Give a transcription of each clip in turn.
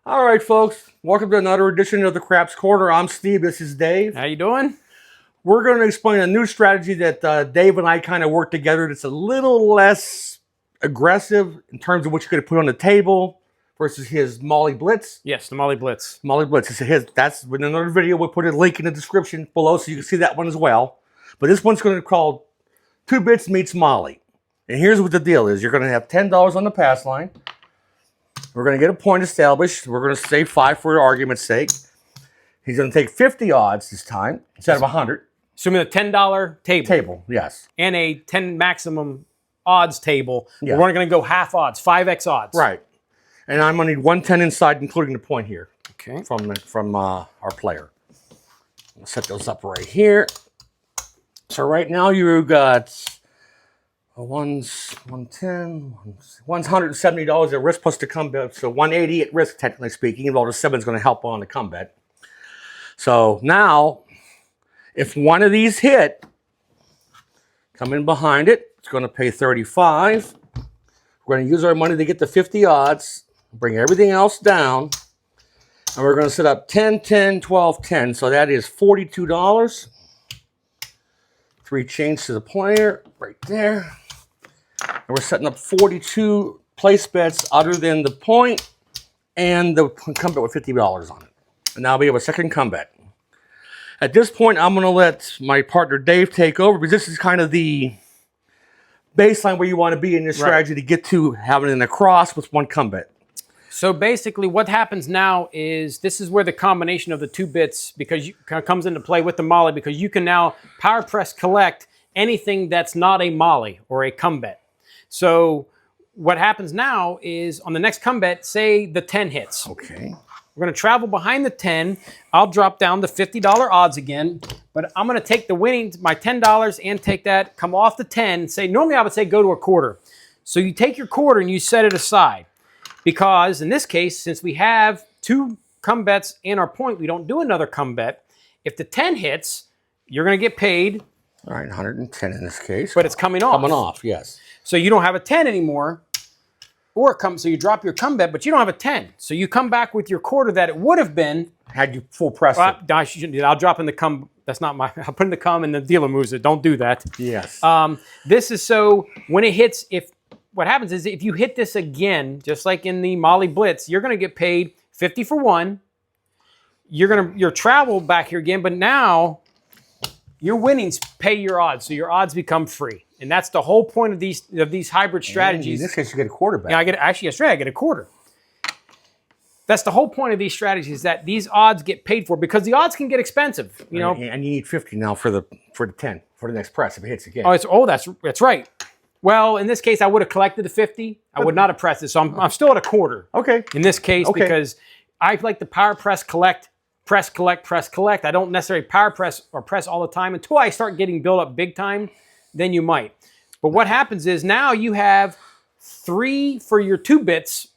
All right, folks. Welcome to another edition of the Craps Corner. I'm Steve. This is Dave. How you doing? We're going to explain a new strategy that Dave and I kind of work together. That's a little less aggressive in terms of what you could put on the table versus his Molly Blitz. Yes, the Molly Blitz. Molly Blitz. That's in another video. We'll put a link in the description below so you can see that one as well. But this one's going to be called 2 Bits Meets Molly. And here's what the deal is. You're going to have $10 on the pass line. We're going to get a point established. We're going to say 5 for argument's sake. He's going to take 50 odds this time instead of 100. Assuming a $10 table. Table, yes. And a 10 maximum odds table. Yeah. We're going to go half odds, 5x odds. Right. And I'm going to need 110 inside, including the point here. Okay. From our player. I'll set those up right here. So right now you've got one's 110, one's $170 at risk plus the come bet. So 180 at risk, technically speaking, even though the 7's going to help on the come bet. So now, if one of these hit, come in behind it, it's going to pay 35. We're going to use our money to get the 50 odds, bring everything else down, and we're going to set up 10, 10, 12, 10. So that is $42. 3 chains to the player, right there. And we're setting up 42 place bets other than the point and the come bet with $50 on it. And now we have a second come bet. At this point, I'm going to let my partner Dave take over because this is kind of the baseline where you want to be in your strategy to get to having an across with one come bet. So basically what happens now is this is where the combination of the 2 bits comes into play with the Molly, because you can now power press collect anything that's not a Molly or a come bet. So what happens now is on the next come bet, say the 10 hits. Okay. We're going to travel behind the 10. I'll drop down the $50 odds again, but I'm going to take the winnings, my $10, and take that, come off the 10, say, normally I would say go to a quarter. So you take your quarter and you set it aside. Because in this case, since we have 2 come bets and our point, we don't do another come bet. If the 10 hits, you're going to get paid. All right, 110 in this case. But it's coming off. Coming off, yes. So you don't have a 10 anymore. So you drop your come bet, but you don't have a 10. So you come back with your quarter that it would have been. Had you full press it. I'll drop in the come. That's not my. I'll put in the come and the dealer moves it. Don't do that. Yes. This is so when it hits, what happens is if you hit this again, just like in the Molly Blitz, you're going to get paid 50 for 1. You're travel back here again, but now your winnings pay your odds, so your odds become free, and that's the whole point of these hybrid strategies. In this case, you get a quarter back. Yeah, I get a quarter. That's the whole point of these strategies, that these odds get paid for because the odds can get expensive. You know, and you need 50 now for the 10 for the next press if it hits again. That's right. Well, in this case, I would have collected the 50. I would not have pressed it, so I'm still at a quarter. Okay. In this case, because I like to power press, collect, press, collect, press, collect. I don't necessarily power press or press all the time until I start getting built up big time. Then you might. But what happens is now you have 3 for your 2 bits.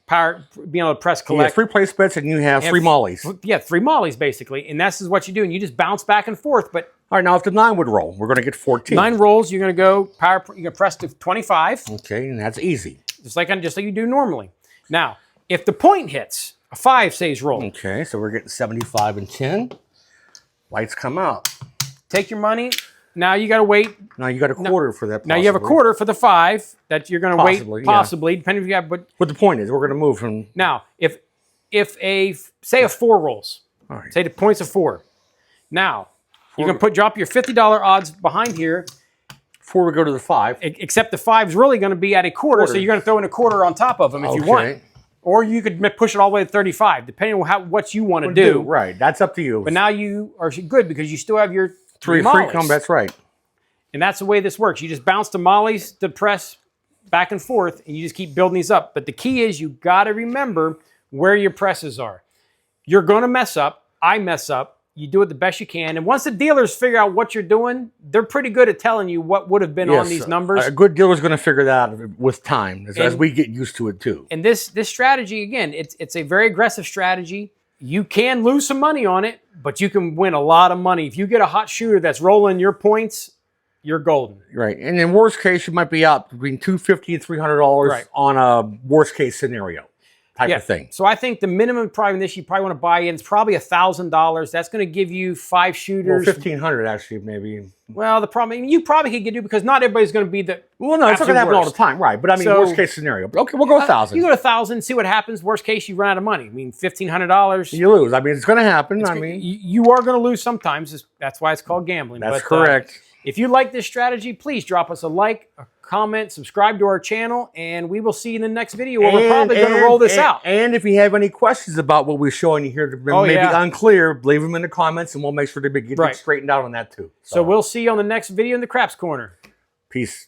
Being able to press collect. You have 3 place bets and you have 3 mollies. Yeah, 3 mollies basically, and this is what you do, and you just bounce back and forth. But all right, now if the 9 would roll, we're going to get 14. 9 rolls, you're going to go power. You're going to press to 25. Okay, and that's easy. Just like you do normally. Now, if the point hits, a 5 says roll. Okay, so we're getting 75 and 10. Lights come out. Take your money. Now you got to wait. Now you got a quarter for that. Now you have a quarter for the 5 that you're going to wait. Possibly, depending if you have. But what the point is, we're going to move from. Now, if a 4 rolls, all right. Say the point's a 4. Now you can drop your $50 odds behind here. 4 would go to the 5. Except the 5 is really going to be at a quarter, so you're going to throw in a quarter on top of them if you want. Or you could push it all the way to 35, depending on what you want to do. Right, that's up to you. But now you are good because you still have your 3 free come bets, right. And that's the way this works. You just bounce the mollies, the press, back and forth, and you just keep building these up. But the key is you got to remember where your presses are. You're going to mess up. I mess up. You do it the best you can. And once the dealers figure out what you're doing, they're pretty good at telling you what would have been on these numbers. A good dealer is going to figure that out with time, as we get used to it too. And this strategy, again, it's a very aggressive strategy. You can lose some money on it, but you can win a lot of money. If you get a hot shooter that's rolling your points, you're golden. Right. And in worst case, you might be out between $250 and $300 on a worst case scenario. type of thing. So I think the minimum probably this you probably want to buy in is probably $1,000. That's going to give you 5 shooters. Well, 1,500 actually, maybe. Well, the problem, I mean, you probably could get it because not everybody's going to be the. Well, no, it's not going to happen all the time, right? But I mean, worst case scenario. Okay, we'll go 1,000. You go to 1,000, see what happens. Worst case, you run out of money. I mean, $1,500. You lose. I mean, it's going to happen. You are going to lose sometimes. That's why it's called gambling. That's correct. If you like this strategy, please drop us a like, a comment, subscribe to our channel, and we will see you in the next video where we're probably going to roll this out. And if you have any questions about what we're showing you here that may be unclear, leave them in the comments, and we'll make sure to get straightened out on that too. So we'll see you on the next video in the Craps Corner. Peace.